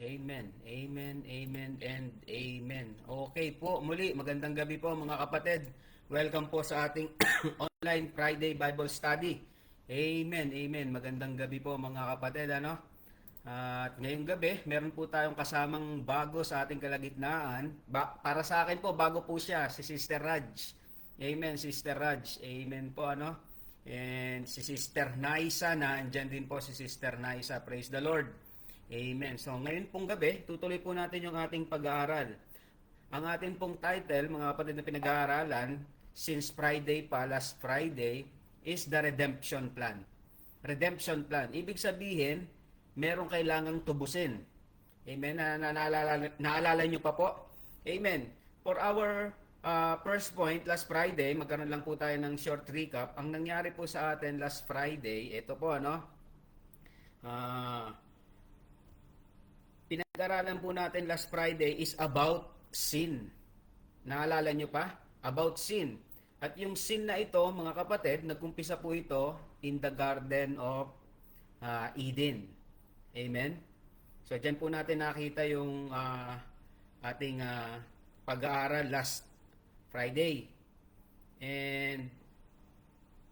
Amen. Amen, amen, and amen. Okay po, muli, magandang gabi po mga kapatid. Welcome po sa ating online Friday Bible Study. Amen, amen. Magandang gabi po mga kapatid. At ngayong gabi, meron po tayong kasamang bago sa ating kalagitnaan. Para sa akin po, bago po siya, si Sister Raj. Amen, Sister Raj. Amen po, And si Sister Naisa, andyan din po si Sister Naisa. Praise the Lord. Amen. So ngayon pong gabi, tutuloy po natin yung ating pag-aaral. Ang ating pong title, mga kapatid na pinag-aaralan, since Friday pa, last Friday, is the Redemption Plan. Redemption Plan. Ibig sabihin, merong kailangang tubusin. Amen. Naalala nyo pa po? Amen. For our first point, last Friday, magkaroon lang po tayo ng short recap. Ang nangyari po sa atin last Friday, ito po, pinag-aralan po natin last Friday is about sin. Naalala nyo pa? About sin. At yung sin na ito, mga kapatid, nagkumpisa po ito in the Garden of Eden. Amen? So, dyan po natin nakita yung ating pag-aaral last Friday. And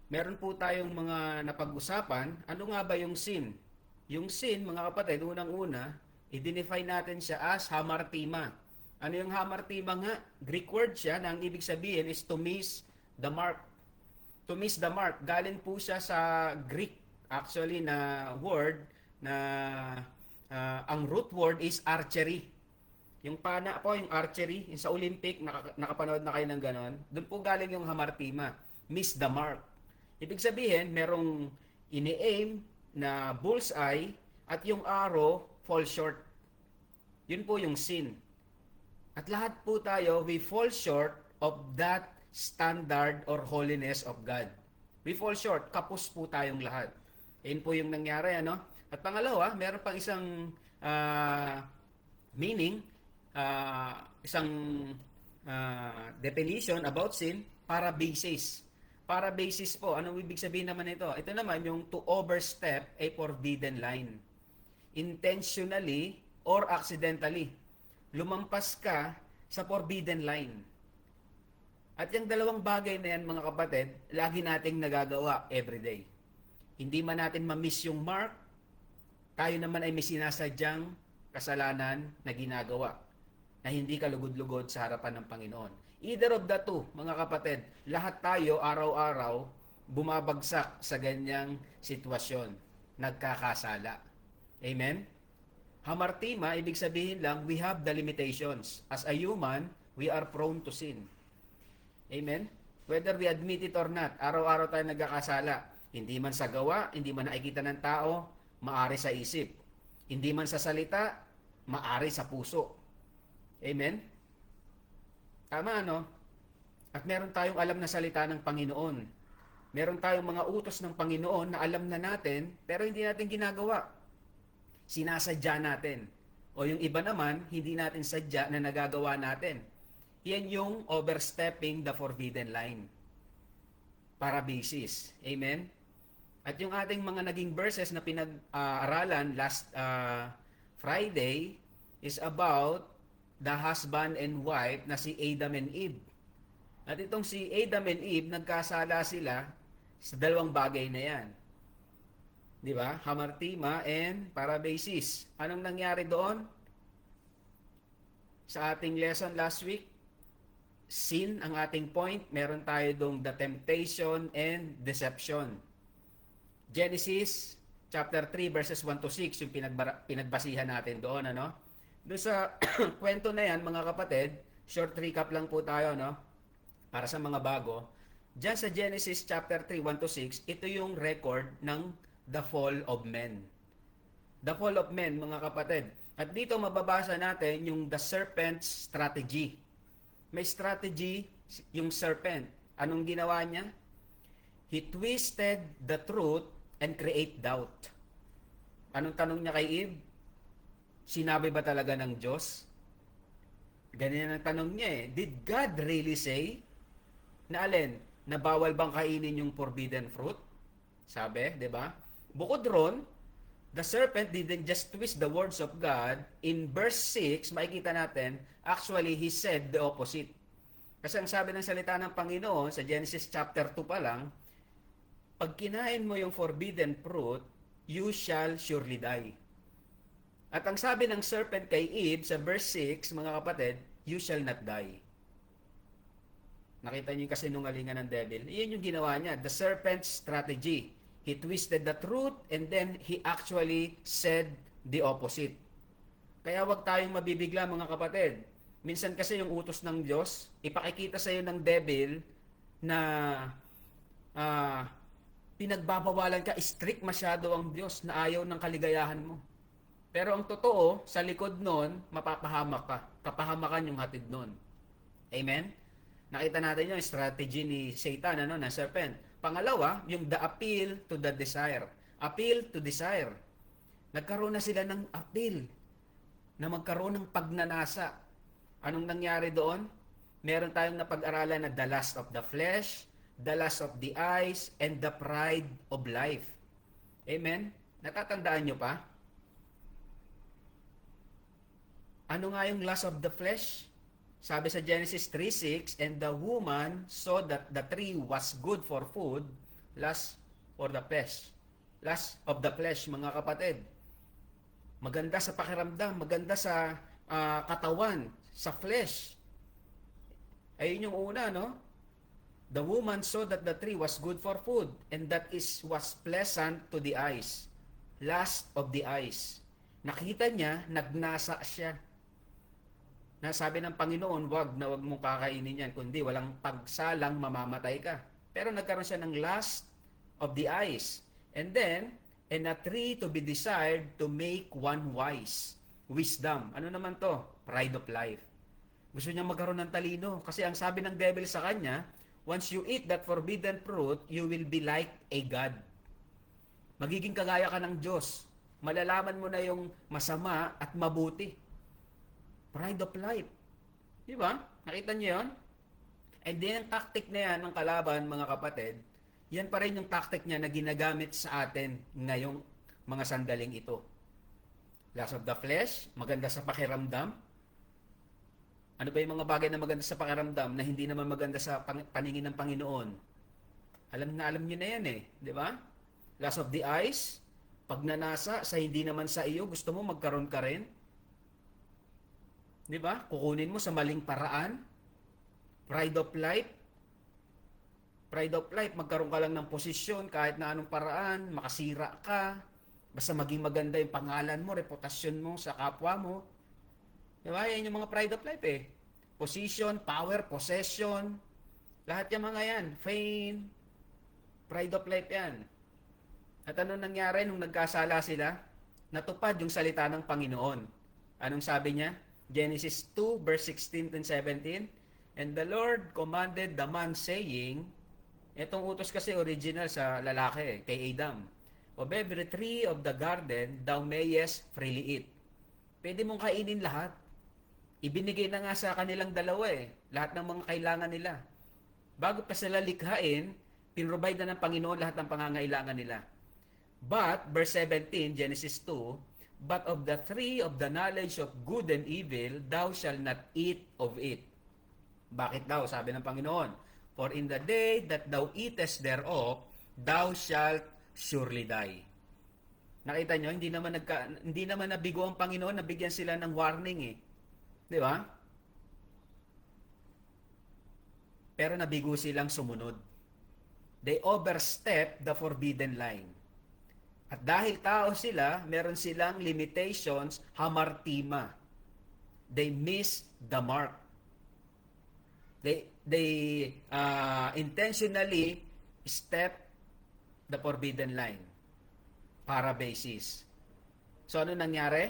meron po tayong mga napag-usapan. Ano nga ba yung sin? Yung sin, mga kapatid, unang-una, i-define natin siya as hamartima. Ano yung hamartima nga? Greek word siya na ang ibig sabihin is to miss the mark. To miss the mark. Galing po siya sa Greek actually na word na ang root word is archery. Yung pana po, yung archery, yung sa Olympic, nakapanood na kayo ng ganon. Doon po galing yung hamartima. Miss the mark. Ibig sabihin, merong ini-aim na bullseye at yung arrow fall short. Yun po yung sin. At lahat po tayo, we fall short of that standard or holiness of God. We fall short. Kapos po tayong lahat. Yun po yung nangyari, At pangalawa, meron pang isang meaning, isang definition about sin, para basis. Para basis po, anong ibig sabihin naman ito? Ito naman yung to overstep a forbidden line. Intentionally or accidentally. Lumampas ka sa forbidden line. At yung dalawang bagay na yan, mga kapatid, lagi nating nagagawa everyday. Hindi man natin ma-miss yung mark, tayo naman ay may sinasadyang kasalanan na ginagawa na hindi kalugod-lugod sa harapan ng Panginoon. Either of the two, mga kapatid, lahat tayo araw-araw bumabagsak sa ganyang sitwasyon. Nagkakasala. Amen? Hamartima, ibig sabihin lang, we have the limitations. As a human, we are prone to sin. Amen? Whether we admit it or not, araw-araw tayo nagkakasala. Hindi man sa gawa, hindi man nakikita ng tao, maari sa isip. Hindi man sa salita, maari sa puso. Amen? Tama, At meron tayong alam na salita ng Panginoon. Meron tayong mga utos ng Panginoon na alam na natin, pero hindi natin ginagawa. Sinasadya natin. O yung iba naman, hindi natin sadya na nagagawa natin. Yan yung overstepping the forbidden line. Para basis. Amen? At yung ating mga naging verses na pinag-aralan last Friday is about the husband and wife na si Adam and Eve. At itong si Adam and Eve, nagkasala sila sa dalawang bagay na yan. Di ba? Hamartima and parabasis. Anong nangyari doon? Sa ating lesson last week, sin ang ating point. Meron tayo doon the temptation and deception. Genesis chapter 3 verses 1 to 6 yung pinagbasihan natin doon, Doon sa kwento na yan, mga kapatid, short recap lang po tayo, Para sa mga bago. Diyan sa Genesis chapter 3, 1 to 6, ito yung record ng the fall of men. The fall of men, mga kapatid. At dito mababasa natin yung the serpent's strategy. May strategy yung serpent. Anong ginawa niya? He twisted the truth and create doubt. Anong tanong niya kay Eve? Sinabi ba talaga ng Diyos? Ganyan ang tanong niya eh. Did God really say na alin? Na bawal bang kainin yung forbidden fruit? Sabi, di ba? Bukod ron, The serpent didn't just twist the words of God. In verse 6, makikita natin, actually, he said the opposite. Kasi ang sabi ng salita ng Panginoon sa Genesis chapter 2 pa lang, pag kinain mo yung forbidden fruit, you shall surely die. At ang sabi ng serpent kay Eve sa verse 6, mga kapatid, you shall not die. Nakita niyo yung kasinungalingan ng devil? Iyon yung ginawa niya, the serpent's strategy. He twisted the truth and then he actually said the opposite. Kaya wag tayong mabibigla, mga kapatid. Minsan kasi yung utos ng Diyos, ipakikita sa iyo ng devil na pinagbabawalan ka, strict masyado ang Diyos na ayaw ng kaligayahan mo. Pero ang totoo, sa likod nun, mapapahamak ka. Kapahamakan yung hatid nun. Amen? Nakita natin yung strategy ni Satan, ng serpent. Pangalawa, yung the appeal to the desire. Appeal to desire. Nagkaroon na sila ng appeal na magkaroon ng pagnanasa. Anong nangyari doon? Meron tayong napag-aralan na the lust of the flesh, the lust of the eyes, and the pride of life. Amen? Natatandaan nyo pa? Ano nga yung lust of the flesh? Sabi sa Genesis 3:6, and the woman saw that the tree was good for food, lust for the flesh. Lust of the flesh, mga kapatid. Maganda sa pakiramdam, maganda sa katawan, sa flesh. Ayun yung una, no? The woman saw that the tree was good for food, and that was pleasant to the eyes. Lust of the eyes. Nakita niya, nagnasa siya. Nasabi ng Panginoon, wag mong kakainin yan, kundi walang pagsalang mamamatay ka. Pero nagkaroon siya ng lust of the eyes. And then, and a tree to be desired to make one wise. Wisdom. Ano naman to? Pride of life. Gusto niya magkaroon ng talino. Kasi ang sabi ng devil sa kanya, once you eat that forbidden fruit, you will be like a God. Magiging kagaya ka ng Diyos. Malalaman mo na yung masama at mabuti. Pride of life. Di ba? Nakita niyo yun? And then, ang tactic na yan ng kalaban, mga kapatid, yan pa rin yung tactic niya na ginagamit sa atin ngayong mga sandaling ito. Lust of the flesh, maganda sa pakiramdam. Ano ba yung mga bagay na maganda sa pakiramdam na hindi naman maganda sa paningin ng Panginoon? Alam niyo na yan eh. Di ba? Lust of the eyes, pagnanasa sa hindi naman sa iyo, gusto mo magkaroon ka rin. Di ba? Kukunin mo sa maling paraan. Pride of life. Pride of life, magkaroon ka lang ng posisyon kahit na anong paraan, makasira ka. Basta maging maganda yung pangalan mo, reputasyon mo sa kapwa mo. Di ba? Yan yung mga pride of life eh. Position, power, possession. Lahat yung mga yan. Fame. Pride of life yan. At ano nangyari nung nagkasala sila? Natupad yung salita ng Panginoon. Anong sabi niya? Genesis 2 verse 16 and 17. And the Lord commanded the man saying, itong utos kasi original sa lalaki, kay Adam. Of every tree of the garden, thou mayest freely eat. Pwede mong kainin lahat. Ibinigay na nga sa kanilang dalawa eh. Lahat ng mga kailangan nila. Bago pa sila likhain, pinrovide na ng Panginoon lahat ng pangangailangan nila. But, verse 17, Genesis 2, but of the tree of the knowledge of good and evil, thou shalt not eat of it. Bakit daw? Sabi ng Panginoon, for in the day that thou eatest thereof, thou shalt surely die. Nakita nyo, hindi naman nabigo ang Panginoon, nabigyan sila ng warning eh. Di ba? Pero nabigo silang sumunod. They overstep the forbidden line. At dahil tao sila, meron silang limitations, hamartima. They miss the mark. They intentionally step the forbidden line para basis. So ano nangyari?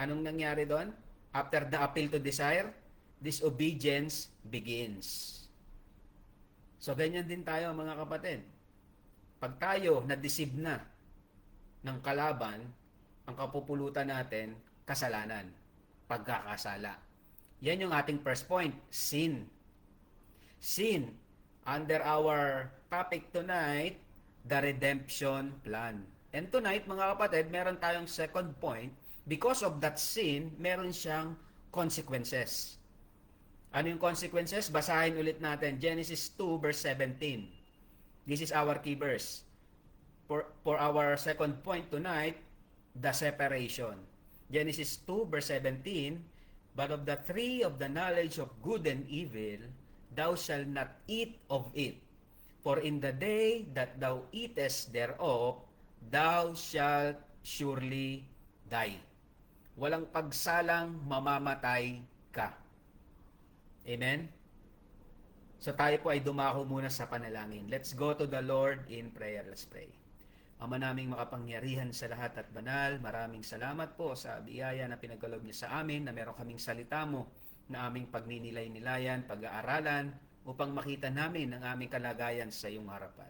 Anong nangyari doon? After the appeal to desire, disobedience begins. So ganyan din tayo, mga kapatid. Pag tayo na-deceive na ng kalaban, ang kapupulutan natin, kasalanan, pagkakasala. Yan yung ating first point, sin. Sin. Under our topic tonight, the redemption plan. And tonight, mga kapatid, meron tayong second point. Because of that sin, meron siyang consequences. Ano yung consequences? Basahin ulit natin. Genesis 2 verse 17. This is our key verse. For our second point tonight, the separation. Genesis 2 verse 17, but of the tree of the knowledge of good and evil, thou shalt not eat of it. For in the day that thou eatest thereof, thou shalt surely die. Walang pagsalang mamamatay ka. Amen? So tayo po ay dumako muna sa panalangin. Let's go to the Lord in prayer. Let's pray. Ama naming makapangyarihan sa lahat at banal, maraming salamat po sa biyaya na pinagkaloob niyo sa amin, na meron kaming salita mo na aming pagninilay-nilayan, pag-aaralan, upang makita namin ang aming kalagayan sa iyong harapan.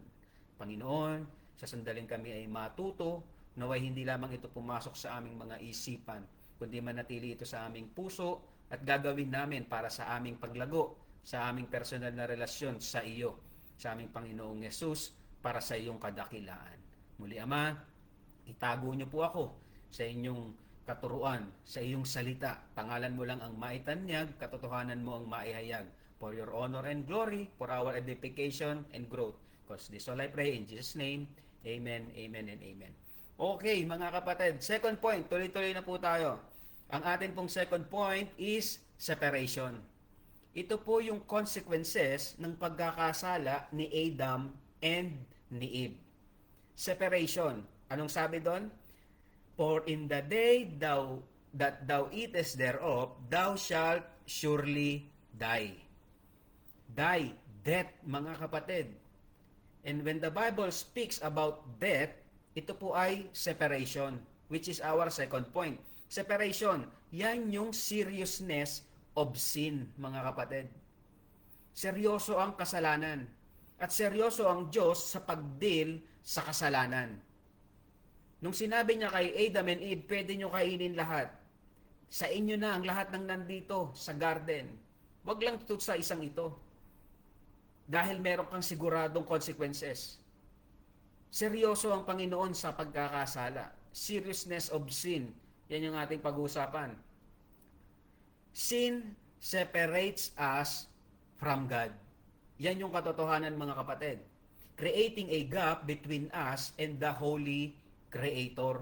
Panginoon, sa sandaling kami ay matuto, naway hindi lamang ito pumasok sa aming mga isipan, kundi manatili ito sa aming puso at gagawin namin para sa aming paglago, sa aming personal na relasyon sa iyo, sa aming Panginoong Yesus, para sa iyong kadakilaan. Muli, Ama, itago niyo po ako sa inyong katuruan, sa iyong salita. Pangalan mo lang ang maitanyag, katotohanan mo ang maihayag. For your honor and glory, for our edification and growth. Because this all I pray in Jesus' name. Amen, amen, and amen. Okay, mga kapatid. Second point, tuloy-tuloy na po tayo. Ang atin pong second point is separation. Ito po yung consequences ng pagkakasala ni Adam and ni Eve. Separation. Anong sabi doon? For in the day that thou eatest thereof, thou shalt surely die. Die, death, mga kapatid. And when the Bible speaks about death, ito po ay separation, which is our second point. Separation, yan yung seriousness of sin, mga kapatid. Seryoso ang kasalanan. At seryoso ang Diyos sa pag-deal sa kasalanan. Nung sinabi niya kay Adam and Eve, pwede nyo kainin lahat. Sa inyo na ang lahat ng nandito sa garden. Wag lang ito sa isang ito. Dahil meron kang siguradong consequences. Seryoso ang Panginoon sa pagkakasala. Seriousness of sin. Yan yung ating pag-uusapan. Sin separates us from God. Yan yung katotohanan, mga kapatid. Creating a gap between us and the Holy Creator.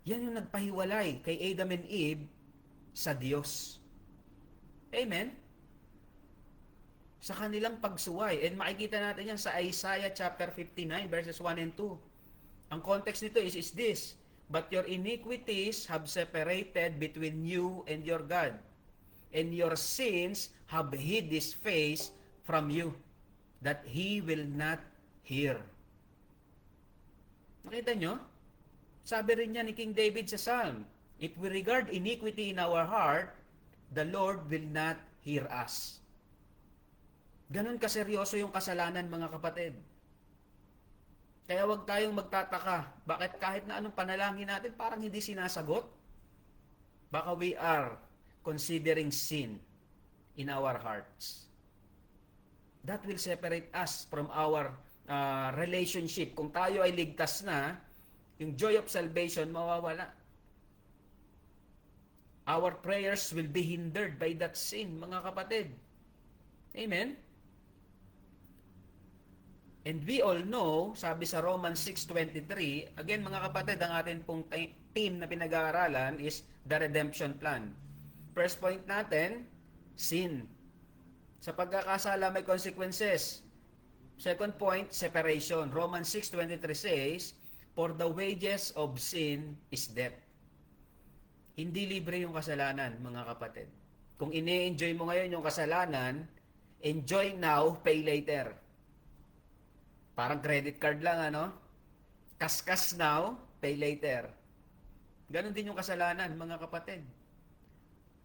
Yan yung nagpahiwalay kay Adam and Eve sa Diyos. Amen? Sa kanilang pagsuway. And makikita natin yan sa Isaiah chapter 59 verses 1 and 2. Ang context nito is this: but your iniquities have separated between you and your God, and your sins have hid His face from you, that He will not hear. Nakita nyo? Sabi rin niya ni King David sa Psalm, if we regard iniquity in our heart, the Lord will not hear us. Ganun kaseryoso yung kasalanan, mga kapatid. Kaya wag tayong magtataka, bakit kahit na anong panalangin natin, parang hindi sinasagot? Baka we are considering sin in our hearts. That will separate us from our relationship. Kung tayo ay ligtas na, yung joy of salvation mawawala. Our prayers will be hindered by that sin, mga kapatid. Amen? And we all know, sabi sa Romans 6:23, again mga kapatid, ang atin pong theme na pinag-aaralan is the redemption plan. First point natin, sin. Sa pagkakasala may consequences. Second point, separation. Romans 6:23 says, for the wages of sin is death. Hindi libre yung kasalanan, mga kapatid. Kung ini-enjoy mo ngayon yung kasalanan, enjoy now, pay later. Parang credit card lang, ano? Kaskas now, pay later. Ganon din yung kasalanan, mga kapatid.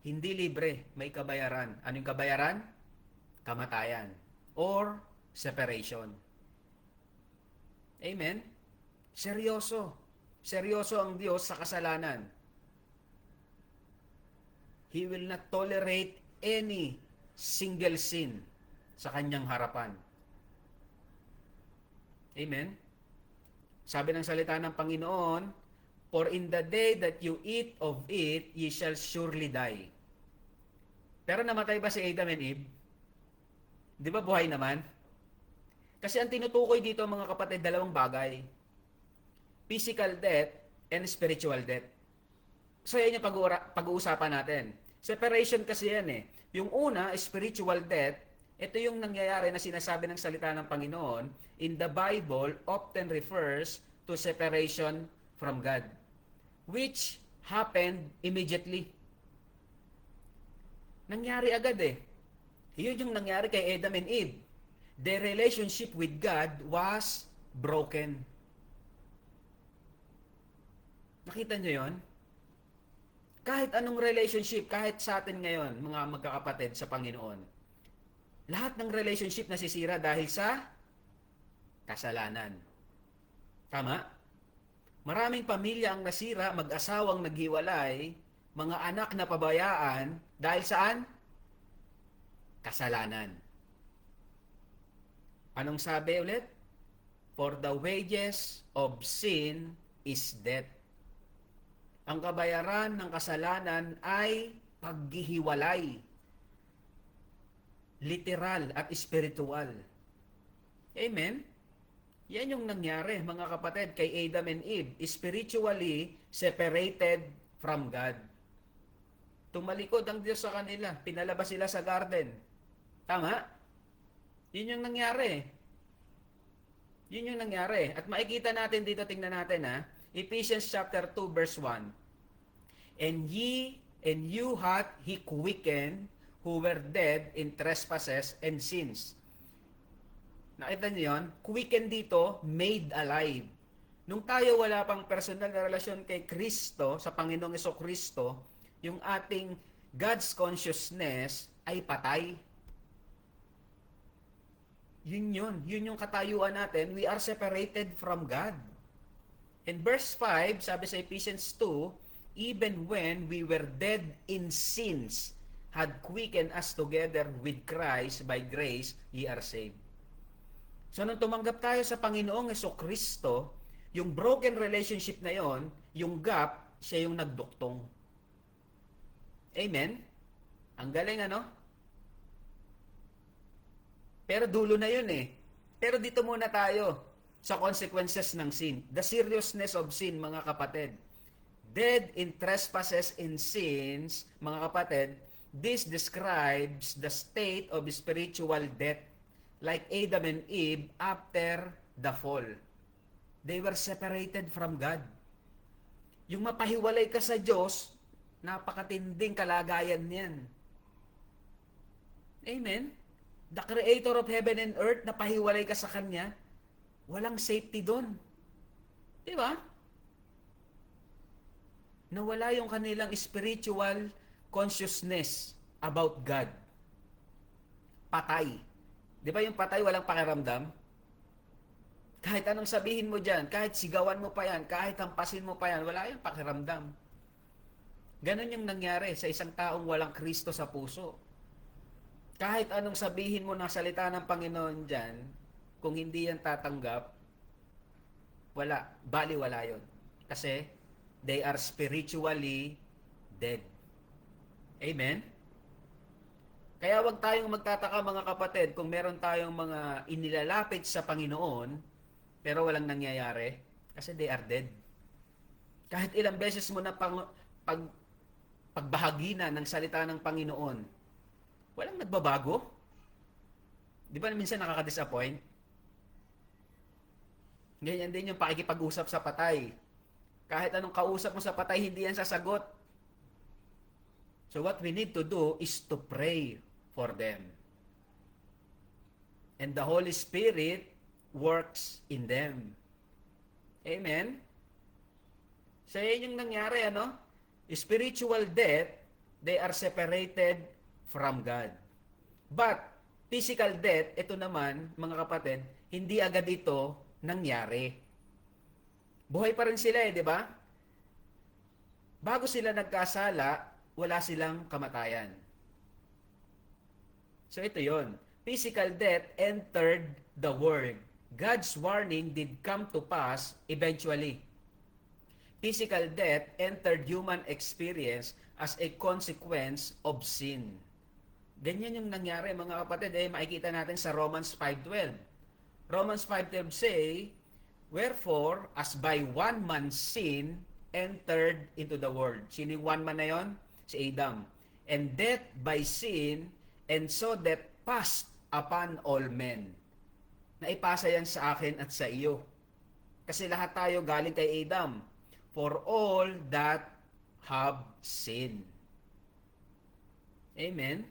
Hindi libre, may kabayaran. Anong kabayaran? Kamatayan. Or separation. Amen? Seryoso. Seryoso ang Diyos sa kasalanan. He will not tolerate any single sin sa kanyang harapan. Amen? Sabi ng salita ng Panginoon, "For in the day that you eat of it, ye shall surely die." Pero namatay ba si Adam and Eve? Di ba buhay naman? Kasi ang tinutukoy dito mga kapatid, dalawang bagay. Physical death and spiritual death. So yan yung pag-uusapan natin. Separation kasi yan eh. Yung una, spiritual death, ito yung nangyayari na sinasabi ng salita ng Panginoon in the Bible often refers to separation from God, which happened immediately. Nangyari agad eh. Yun yung nangyari kay Adam and Eve. Their relationship with God was broken. Nakita nyo yon? Kahit anong relationship, kahit sa atin ngayon, mga magkakapatid sa Panginoon, lahat ng relationship nasisira dahil sa kasalanan. Tama? Maraming pamilya ang nasira, mag-asawang naghiwalay, mga anak na pabayaan, dahil saan? Kasalanan. Anong sabi ulit? For the wages of sin is death. Ang kabayaran ng kasalanan ay paghihiwalay. Literal at spiritual. Amen? Yan yung nangyari, mga kapatid, kay Adam and Eve. Spiritually separated from God. Tumalikod ang Diyos sa kanila. Pinalabas sila sa garden. Tama? Yun yung nangyari. Yun yung nangyari. At makikita natin dito, tingnan natin ha. Ephesians chapter 2 verse 1. And you hath he quickened who were dead in trespasses and sins. Nakita niyo yun? Quicken dito, made alive. Nung tayo wala pang personal na relasyon kay Kristo, sa Panginoong Jesucristo, yung ating God's consciousness ay patay. Yun yung katayuan natin. We are separated from God. In verse 5, sabi sa Ephesians 2, even when we were dead in sins, had quickened us together with Christ, by grace ye are saved. So nung tumanggap tayo sa Panginoong Jesucristo, yung broken relationship na yon, yung gap, siya yung nagduktong. Amen? Ang galing ano? Pero dulo na yun eh. Pero dito muna tayo sa consequences ng sin. The seriousness of sin, mga kapatid. Dead in trespasses and sins, mga kapatid, this describes the state of spiritual death, like Adam and Eve after the fall. They were separated from God. Yung mapahiwalay ka sa Diyos, napakatinding kalagayan niyan. Amen? The Creator of heaven and earth, napahiwalay ka sa Kanya, walang safety doon. Di ba? Nawala yung kanilang spiritual consciousness about God. Patay. Di ba yung patay walang pakiramdam? Kahit anong sabihin mo dyan, kahit sigawan mo pa yan, kahit hampasin mo pa yan, wala yung pakiramdam. Ganon yung nangyari sa isang taong walang Kristo sa puso. Kahit anong sabihin mo ng salita ng Panginoon dyan, kung hindi yan tatanggap, wala, baliwala yun. Kasi they are spiritually dead. Amen? Kaya wag tayong magtataka mga kapatid kung meron tayong mga inilalapit sa Panginoon pero walang nangyayari kasi they are dead. Kahit ilang beses mo na pagbahagi na ng salita ng Panginoon, walang nagbabago. Di ba minsan nakaka-disappoint? Ganyan din yung pakikipag-usap sa patay. Kahit anong kausap mo sa patay, hindi yan sasagot. So what we need to do is to pray for them. And the Holy Spirit works in them. Amen? So yun yung nangyari, ano? Spiritual death, they are separated from God. But physical death, ito naman, mga kapatid, hindi agad ito nangyari. Buhay pa rin sila di ba? Bago sila nagkasala, wala silang kamatayan. So ito yon. Physical death entered the world God's warning did come to pass eventually. Physical death entered human experience as a consequence of sin. Ganyan yung nangyari mga kapatid. Makikita natin sa Romans 5:12. Romans 5:12 say, wherefore, as by one man sin entered into the world. Sino yung one man na yon? Si Adam. And death by sin, and so death passed upon all men. Naipasa yan sa akin at sa iyo. Kasi lahat tayo galing kay Adam. For all that have sinned. Amen?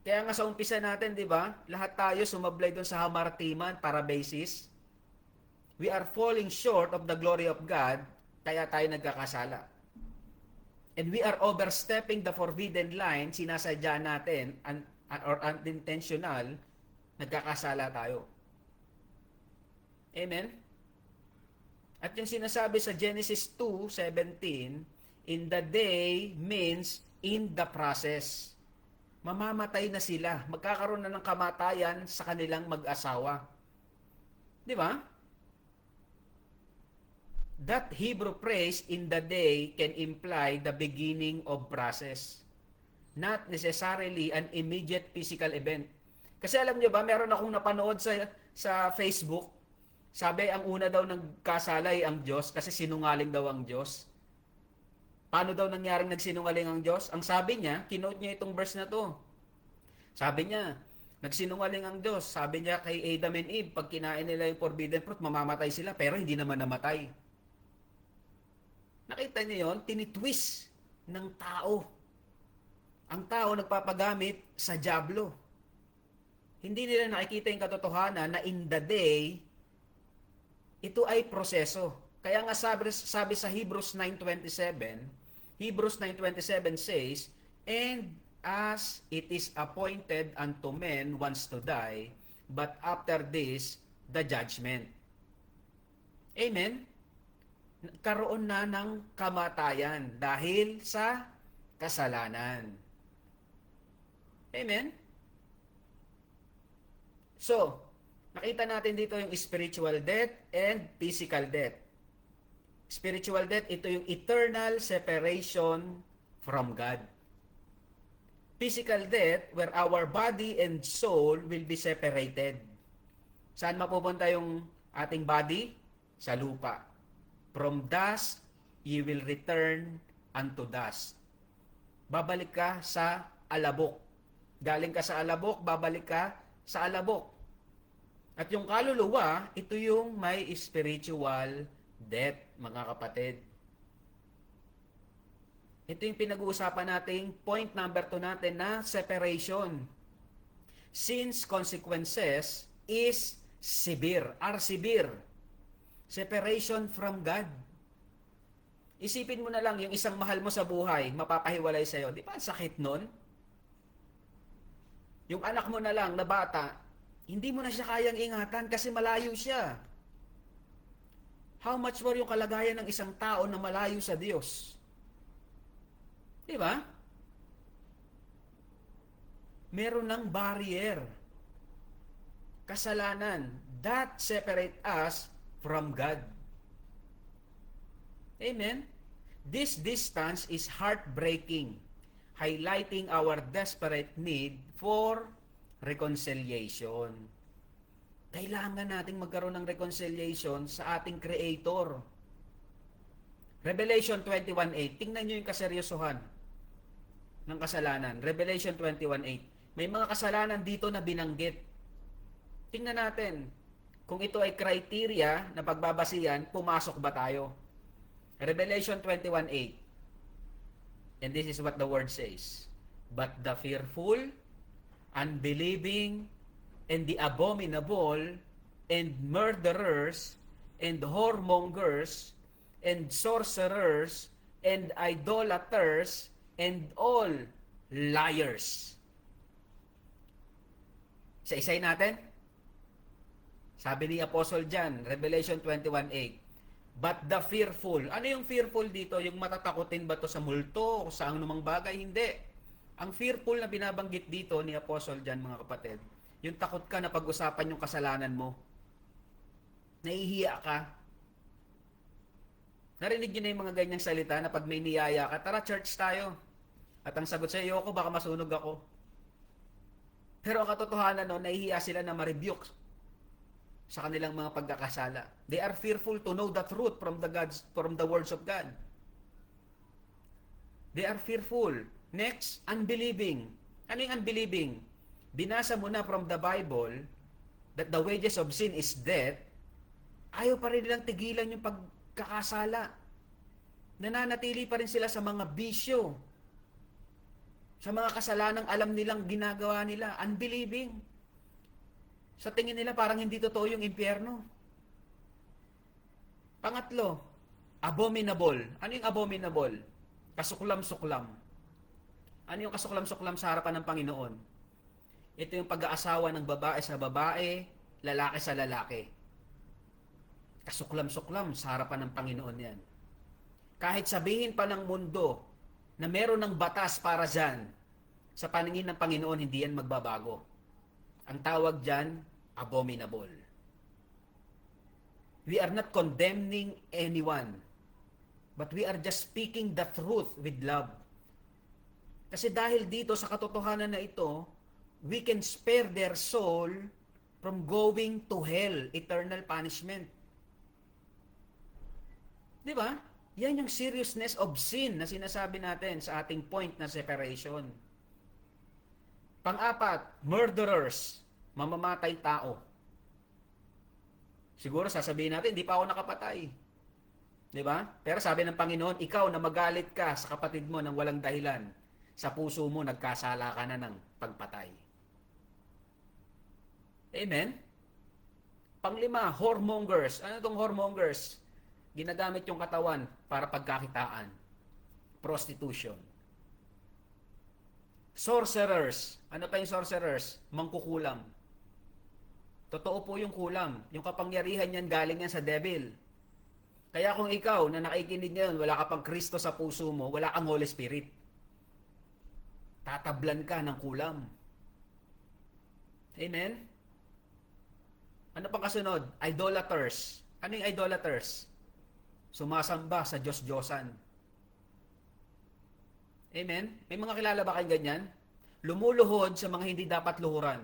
Kaya nga sa umpisa natin, di ba? Lahat tayo sumablay doon sa hamartiman para basis. We are falling short of the glory of God, kaya tayo nagkakasala. And we are overstepping the forbidden line, sinasadya natin, or unintentional, nagkakasala tayo. Amen? At yung sinasabi sa Genesis 2:17, in the day means in the process. Mamamatay na sila. Magkakaroon na ng kamatayan sa kanilang mag-asawa. Di ba? That Hebrew phrase, in the day, can imply the beginning of process. Not necessarily an immediate physical event. Kasi alam nyo ba, meron akong napanood sa Facebook. Sabi, ang una daw nagkasalay ang Diyos kasi sinungaling daw ang Diyos. Paano daw nangyaring nagsinungaling ang Diyos? Ang sabi niya, kinote niya itong verse na to. Sabi niya, nagsinungaling ang Diyos. Sabi niya kay Adam and Eve, pag kinain nila yung forbidden fruit, mamamatay sila, pero hindi naman namatay. Nakita niyo yon? Tinitwist ng tao. Ang tao nagpapagamit sa dyablo. Hindi nila nakikita yung katotohanan na in the day, ito ay proseso. Kaya nga sabi sa Hebrews 9:27 says, and as it is appointed unto men once to die, but after this, the judgment. Amen? Karoon na ng kamatayan dahil sa kasalanan. Amen? So, nakita natin dito yung spiritual death and physical death. Spiritual death, ito yung eternal separation from God. Physical death, where our body and soul will be separated. Saan mapupunta yung ating body? Sa lupa. From dust, you will return unto dust. Babalik ka sa alabok. Galing ka sa alabok, babalik ka sa alabok. At yung kaluluwa, ito yung may spiritual death, mga kapatid. Ito yung pinag-uusapan nating point number 2 natin na separation. Sin's consequences is severe, are severe. Separation from God. Isipin mo na lang yung isang mahal mo sa buhay, mapapahiwalay sa'yo. Di ba ang sakit nun? Yung anak mo na lang na bata, hindi mo na siya kayang ingatan kasi malayo siya. How much more yung kalagayan ng isang tao na malayo sa Diyos? Di ba? Meron ng barrier. Kasalanan. That separate us from God. Amen? This distance is heartbreaking, highlighting our desperate need for reconciliation. Kailangan nating magkaroon ng reconciliation sa ating Creator. Revelation 21:8. Tingnan nyo yung kaseryosohan ng kasalanan. Revelation 21:8. May mga kasalanan dito na binanggit. Tingnan natin kung ito ay criteria na pagbabasihan, pumasok ba tayo? Revelation 21:8. And this is what the word says. But the fearful, unbelieving, and the abominable, and murderers, and whoremongers, and sorcerers, and idolaters, and all liars. Isa-isay natin. Sabi ni Apostle John, Revelation 21:8. But the fearful. Ano yung fearful dito? Yung matatakotin ba to sa multo o sa anumang bagay? Hindi. Ang fearful na binabanggit dito ni Apostle John, mga kapatid, yung takot ka na pag-usapan yung kasalanan mo. Nahihiya ka. Narinig niyo na yung mga ganyang salita na pag may niyaya ka, tara church tayo. At ang sagot sa iyo ko, baka masunog ako. Pero ang katotohanan no, nahihiya sila na ma-rebuke sa kanilang mga pagkakasala. They are fearful to know the truth from the words of God. They are fearful. Next, unbelieving. Ano yung unbelieving? Binasa mo na from the Bible that the wages of sin is death, ayaw pa rin nilang tigilan yung pagkakasala. Nananatili pa rin sila sa mga bisyo, sa mga kasalanang alam nilang ginagawa nila. Unbelieving. Sa tingin nila parang hindi totoo yung impyerno. Pangatlo, abominable. Ano yung abominable? Kasuklam-suklam. Ano yung kasuklam-suklam sa harapan ng Panginoon? Ito yung pag-aasawa ng babae sa babae, lalaki sa lalaki. Kasuklam-suklam sa harapan ng Panginoon yan. Kahit sabihin pa ng mundo na meron ng batas para dyan, sa paningin ng Panginoon, hindi yan magbabago. Ang tawag dyan, abominable. We are not condemning anyone, but we are just speaking the truth with love. Kasi dahil dito sa katotohanan na ito, we can spare their soul from going to hell, eternal punishment. Di ba? Yan yung seriousness of sin na sinasabi natin sa ating point na separation. Pang-apat, murderers, mamamatay tao. Siguro sasabihin natin, hindi pa ako nakapatay. Di ba? Pero sabi ng Panginoon, ikaw na magalit ka sa kapatid mo ng walang dahilan, sa puso mo nagkasala ka na ng pagpatay. Amen? Panglima, whoremongers. Ano itong whoremongers? Ginagamit yung katawan para pagkakitaan. Prostitution. Sorcerers. Ano pa yung sorcerers? Mangkukulam. Totoo po yung kulam. Yung kapangyarihan yan galing yan sa devil. Kaya kung ikaw na nakikinig ngayon, wala ka pang Kristo sa puso mo, wala kang Holy Spirit. Tatablan ka ng kulam. Amen? Ano pang kasunod? Idolaters. Ano yung idolaters? Sumasamba sa Diyos-Diyosan. Amen? May mga kilala ba kayong ganyan? Lumuluhod sa mga hindi dapat luhuran.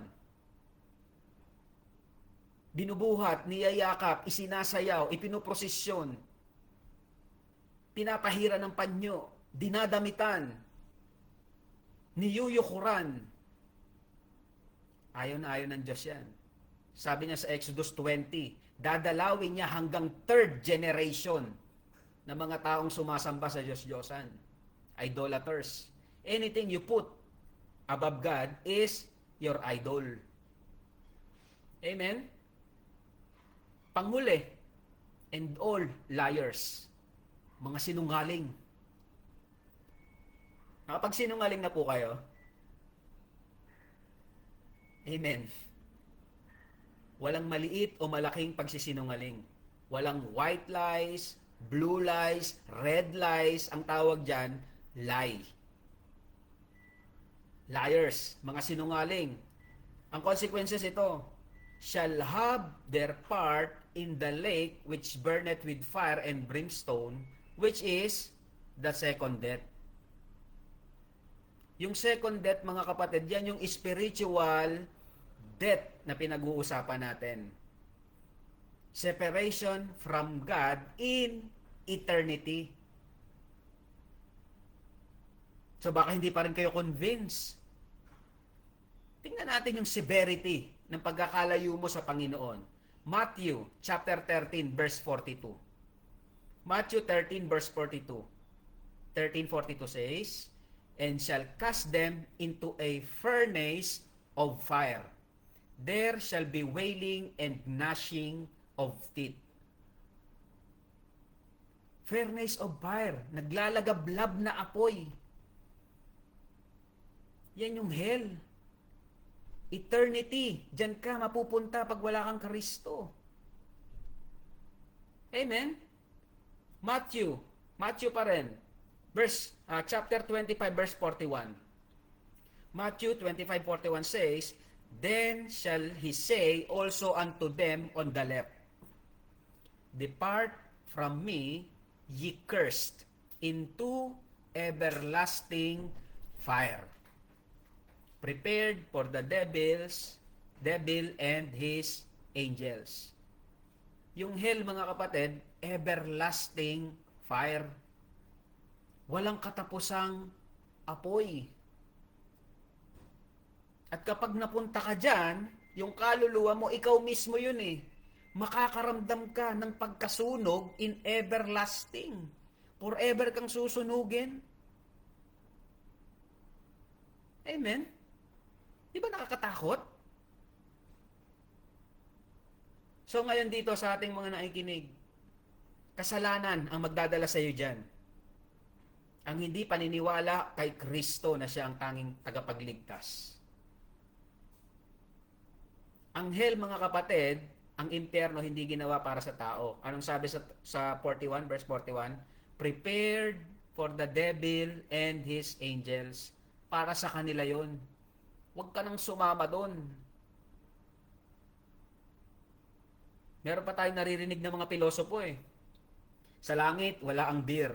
Binubuhat, niyayakap, isinasayaw, ipinuprosesyon. Pinapahira ng panyo, dinadamitan, niyuyukuran. Ayaw na ayaw ng Diyos yan. Sabi niya sa Exodus 20, dadalawin niya hanggang third generation ng mga taong sumasamba sa Diyos-Diyosan. Idolaters. Anything you put above God is your idol. Amen? Panghuli, and all liars. Mga sinungaling. Kapag sinungaling na po kayo, amen. Walang maliit o malaking pagsisinungaling. Walang white lies, blue lies, red lies. Ang tawag dyan, lie. Liars, mga sinungaling. Ang consequences ito, shall have their part in the lake which burneth with fire and brimstone, which is the second death. Yung second death, mga kapatid, yan yung spiritual death na pinag-uusapan natin. Separation from God in eternity. So baka hindi pa rin kayo convinced. Tingnan natin yung severity ng pagkakalayo mo sa Panginoon. Matthew chapter 13 verse 42. Matthew 13 verse 42. 13:42 says, and shall cast them into a furnace of fire. There shall be wailing and gnashing of teeth. Furnace of fire, naglalagablab na apoy. Yan yung hell. Eternity. Diyan ka mapupunta pag wala kang Kristo. Amen? Matthew pa rin. Chapter 25 verse 41. Matthew 25:41 says, then shall he say also unto them on the left, Depart from me, ye cursed, into everlasting fire, prepared for the devil and his angels. Yung hell, mga kapatid, everlasting fire. Walang katapusang apoy. At kapag napunta ka dyan, yung kaluluwa mo, ikaw mismo yun eh. Makakaramdam ka ng pagkasunog in everlasting. Forever kang susunugin. Amen? Di ba nakakatakot? So ngayon dito sa ating mga nakikinig, kasalanan ang magdadala sa iyo dyan. Ang hindi paniniwala kay Kristo na siya ang tanging tagapagligtas. Ang hell, mga kapatid, ang impyerno hindi ginawa para sa tao. Anong sabi sa 41, verse 41? Prepared for the devil and his angels. Para sa kanila yon. Huwag ka nang sumama doon. Meron pa tayong naririnig ng mga pilosopo eh. Sa langit, wala ang beer.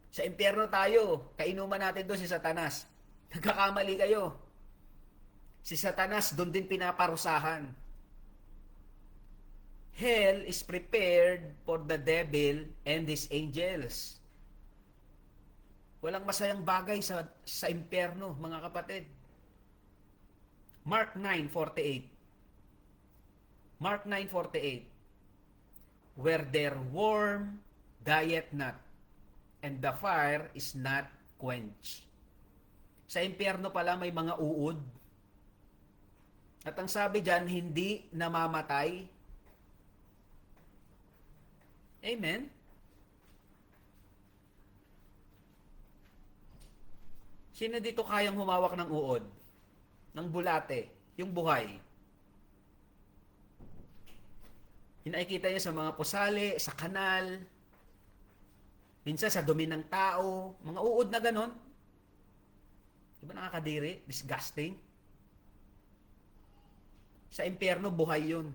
Sa impyerno tayo, kainuman natin doon si Satanas. Nagkakamali kayo. Si Satanas doon din pinaparusahan. Hell is prepared for the devil and his angels. Walang masayang bagay sa impyerno, mga kapatid. Mark 9:48. Mark 9:48. Where their worm dieth not, and the fire is not quenched. Sa impyerno pala may mga uod. At ang sabi dyan, hindi namamatay. Amen? Sino dito kayang humawak ng uod? Ng bulate? Yung buhay? Nakikita niyo sa mga pusali, sa kanal, minsan sa dumi ng tao, mga uod na ganon. Di ba nakakadiri? Disgusting. Sa impyerno, buhay yun.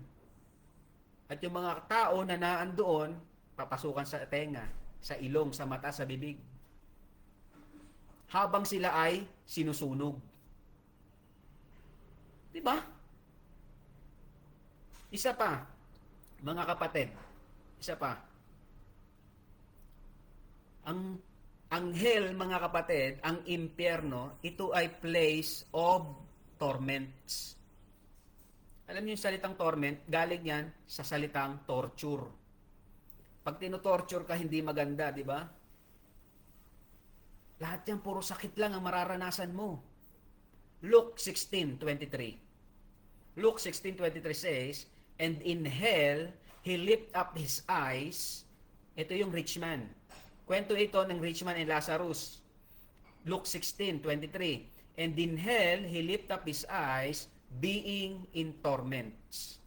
At yung mga tao na naan doon, papasukan sa tenga, sa ilong, sa mata, sa bibig. Habang sila ay sinusunog. Di ba? Isa pa, mga kapatid, isa pa. Ang hell, mga kapatid, ang impyerno, ito ay place of torments. Alam niyo yung salitang torment, galing yan sa salitang torture. Pag tinotorture ka, hindi maganda, di ba? Lahat yan, puro sakit lang ang mararanasan mo. Luke 16:23. Luke 16:23 says, and in hell, he lift up his eyes. Ito yung rich man. Kwento ito ng rich man and Lazarus. Luke 16:23. And in hell, he lift up his eyes, being in torments.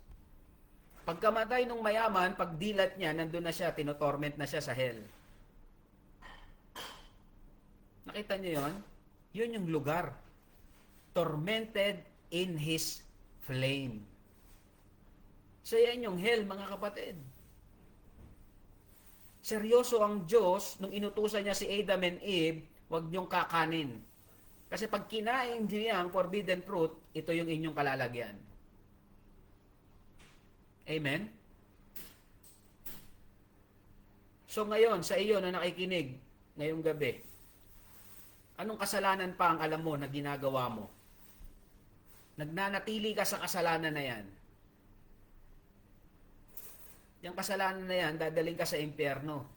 Pagkamatay ng mayaman, pagdilat niya, nandun na siya, tinotorment na siya sa hell. Nakita niyo yon? Yun yung lugar. Tormented in his flame. So yan yung hell, mga kapatid. Seryoso ang Diyos nung inutusan niya si Adam and Eve, huwag niyong kakanin. Kasi pag kinain niyo yung forbidden fruit, ito yung inyong kalalagyan. Amen? So ngayon, sa iyo na nakikinig ngayong gabi, anong kasalanan pa ang alam mo na ginagawa mo? Nagnanatili ka sa kasalanan na yan. Yung kasalanan na yan, dadaling ka sa impyerno.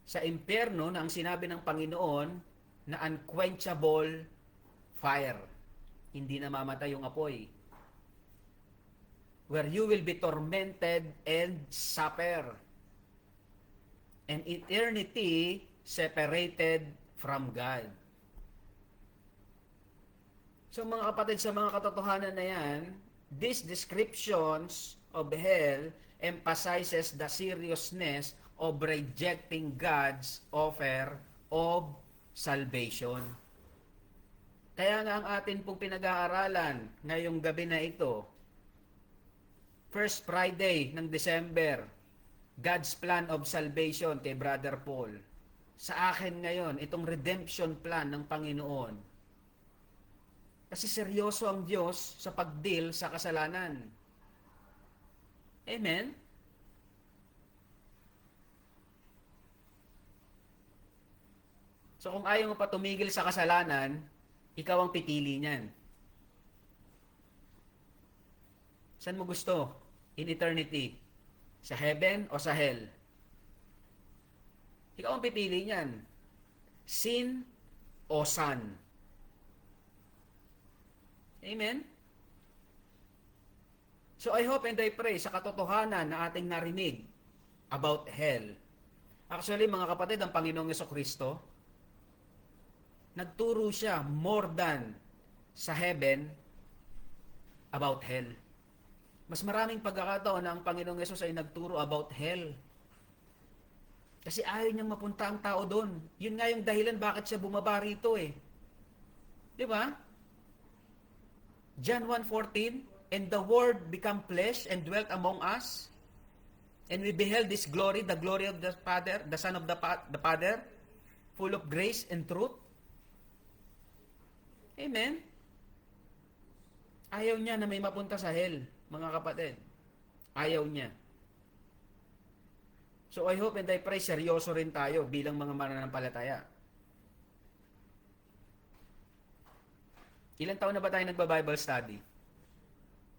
Sa impyerno na ang sinabi ng Panginoon, na unquenchable fire. Hindi namamatay yung apoy. Where you will be tormented and suffer. And eternity separated from God. So mga kapatid, sa mga katotohanan na yan, these descriptions of hell emphasizes the seriousness of rejecting God's offer of salvation. Kaya nga ang atin pong pinag-aaralan ngayong gabi na ito, First Friday ng December, God's plan of salvation kay Brother Paul. Sa akin ngayon, itong redemption plan ng Panginoon. Kasi seryoso ang Diyos sa pag-deal sa kasalanan. Amen? So kung ayaw mo pa tumigil sa kasalanan, ikaw ang pipili niyan. Saan mo gusto? In eternity? Sa heaven o sa hell? Ikaw ang pipili niyan. Sin o sun? Amen? So I hope and I pray sa katotohanan na ating narinig about hell. Actually, mga kapatid, ang Panginoong Jesucristo, nagturo siya more than sa heaven about hell. Mas maraming pagkakataon na ang Panginoong Yesus ay nagturo about hell. Kasi ayaw niyang mapunta ang tao doon. Yun nga yung dahilan bakit siya bumaba rito eh. Di ba? John 1:14, and the Word became flesh and dwelt among us, and we beheld His glory, the glory of the Father, the Son of the Father, full of grace and truth. Amen? Ayaw niya na may mapunta sa hell, mga kapatid. Ayaw niya. So I hope and I pray seryoso rin tayo bilang mga mananampalataya. Ilang taon na ba tayo nagba-Bible study?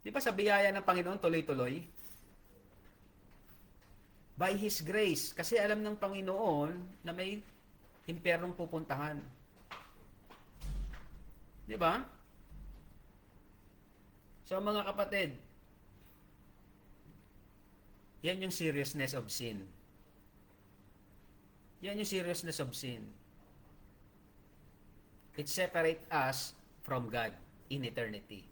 Di ba sa biyaya ng Panginoon tuloy-tuloy? By His grace. Kasi alam ng Panginoon na may impyernong pupuntahan. Di ba? So mga kapatid, yan yung seriousness of sin. Yan yung seriousness of sin. It separates us from God in eternity.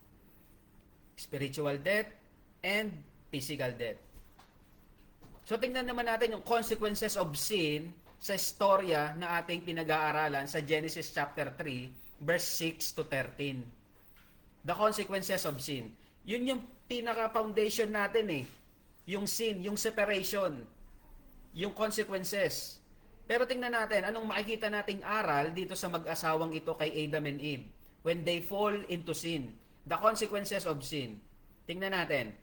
Spiritual death and physical death. So tingnan naman natin yung consequences of sin sa istorya na ating pinag-aaralan sa Genesis chapter 3, verse 6 to 13. The consequences of sin. Yun yung pinaka-foundation natin eh. Yung sin, yung separation, yung consequences. Pero tingnan natin, anong makikita nating aral dito sa mag-asawang ito kay Adam and Eve when they fall into sin. The consequences of sin. Tingnan natin.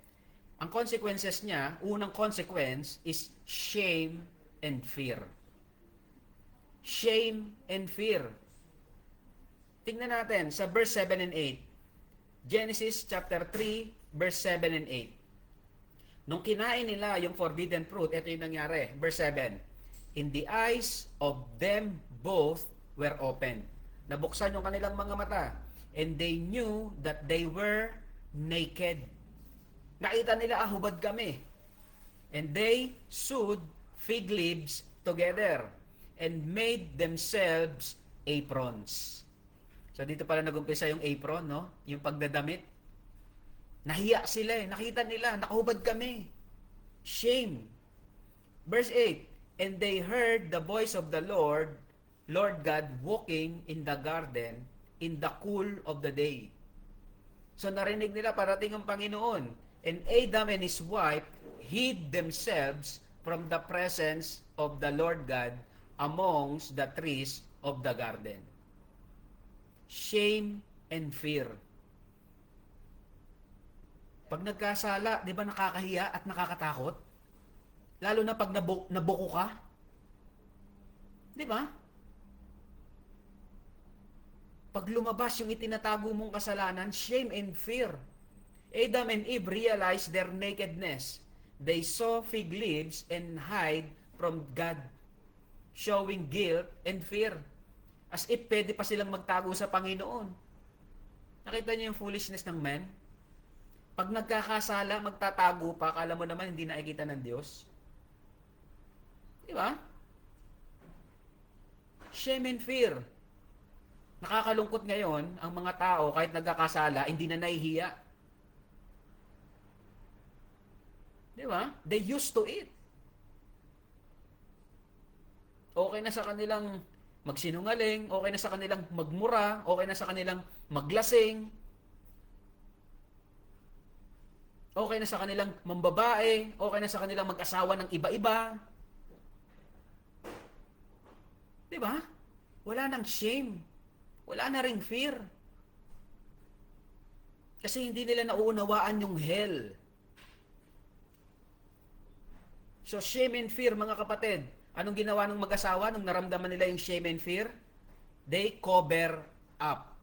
Ang consequences niya, unang consequence is shame and fear. Shame and fear. Tingnan natin sa verse 7 and 8. Genesis chapter 3, verse 7 and 8. Nung kinain nila yung forbidden fruit, ito yung nangyari. Verse 7. In the eyes of them both were opened. Nabuksan yung kanilang mga mata. And they knew that they were naked. Nakita nila, hubad kami. And they sewed fig leaves together and made themselves aprons. So dito pala nag-umpisa yung apron, no? Yung pagdadamit. Nahiya sila eh. Nakita nila, nakahubad kami. Shame. Verse 8. And they heard the voice of the Lord God walking in the garden in the cool of the day. So narinig nila parating ang Panginoon. And Adam and his wife hid themselves from the presence of the Lord God amongst the trees of the garden. Shame and fear. Pag nagkasala, di ba nakakahiya at nakakatakot? Lalo na pag nabuko ka. Di ba? Pag lumabas yung itinatago mong kasalanan, shame and fear. Adam and Eve realized their nakedness. They saw fig leaves and hide from God, showing guilt and fear. As if pwede pa silang magtago sa Panginoon. Nakita niyo yung foolishness ng men? Pag nagkakasala, magtatago pa, akala mo naman hindi nakikita ng Diyos. Di ba? Shame and fear. Nakakalungkot ngayon, ang mga tao, kahit nagkakasala, hindi na nahihiya. Di ba? They used to it. Okay na sa kanilang magsinungaling, okay na sa kanilang magmura, okay na sa kanilang maglasing. Okay na sa kanilang mambabae, okay na sa kanilang mag-asawa ng iba-iba. 'Di ba? Wala nang shame. Wala na ring fear. Kasi hindi nila nauunawaan yung hell. So shame and fear, mga kapatid, anong ginawa ng mag-asawa nung naramdaman nila yung shame and fear? They cover up.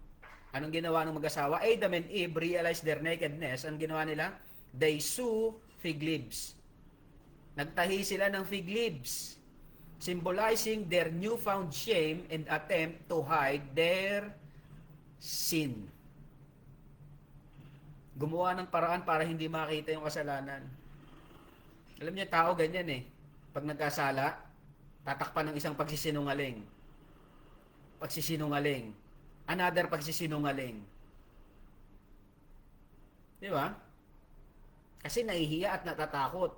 Anong ginawa ng mag-asawa? Adam and Eve realized their nakedness. Anong ginawa nila? They sew fig leaves. Nagtahi sila ng fig leaves, symbolizing their newfound shame and attempt to hide their sin. Gumawa ng paraan para hindi makita yung kasalanan. Alam niyo, tao ganyan eh. Pag nagkasala, tatakpan ng isang pagsisinungaling. Pagsisinungaling. Another pagsisinungaling. Di ba? Kasi nahihiya at natatakot.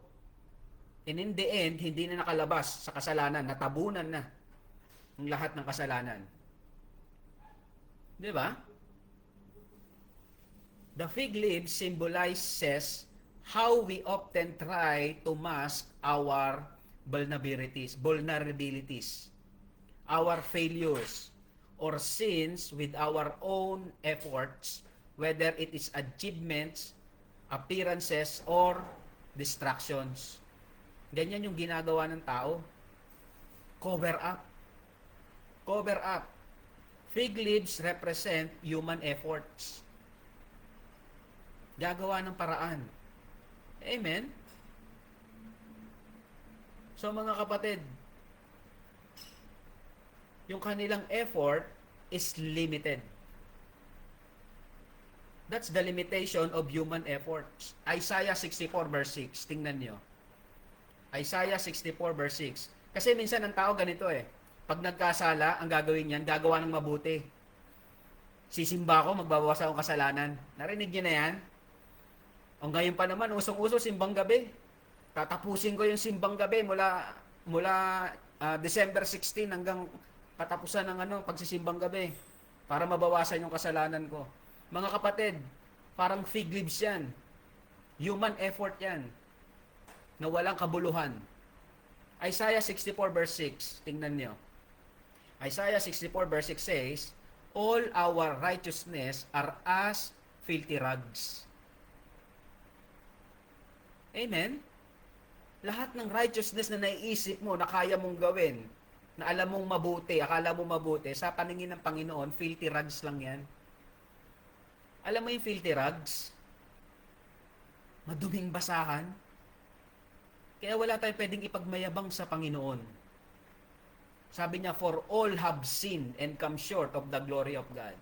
And in the end, hindi na nakalabas sa kasalanan. Natabunan na ang lahat ng kasalanan. Di ba? The fig leaf symbolizes how we often try to mask our vulnerabilities, our failures, or sins with our own efforts, whether it is achievements, appearances, or distractions. Ganyan yung ginagawa ng tao. Cover up. Cover up. Fig leaves represent human efforts. Gagawa ng paraan. Amen? So mga kapatid, yung kanilang effort is limited. That's the limitation of human efforts. Isaiah 64 verse 6. Tingnan nyo. Isaiah 64 verse 6. Kasi minsan ang tao ganito eh. Pag nagkasala, ang gagawin niyan, gagawa ng mabuti. Sisimba ako, magbabawas akong kasalanan. Narinig niyo na yan? O ngayon pa naman, usong-uso simbang gabi. Tatapusin ko yung simbang gabi mula December 16 hanggang katapusan ng pagsisimbang gabi para mabawasan yung kasalanan ko. Mga kapatid, parang fig leaves yan. Human effort yan na walang kabuluhan. Isaiah 64 verse 6, tingnan nyo. Isaiah 64 verse 6 says, all our righteousness are as filthy rags. Amen? Lahat ng righteousness na naiisip mo, na kaya mong gawin, na alam mong mabuti, akala mo mabuti, sa paningin ng Panginoon, filthy rags lang yan. Alam mo yung filthy rags? Maduming basahan. Kaya wala tayong pwedeng ipagmayabang sa Panginoon. Sabi niya, for all have sinned and come short of the glory of God.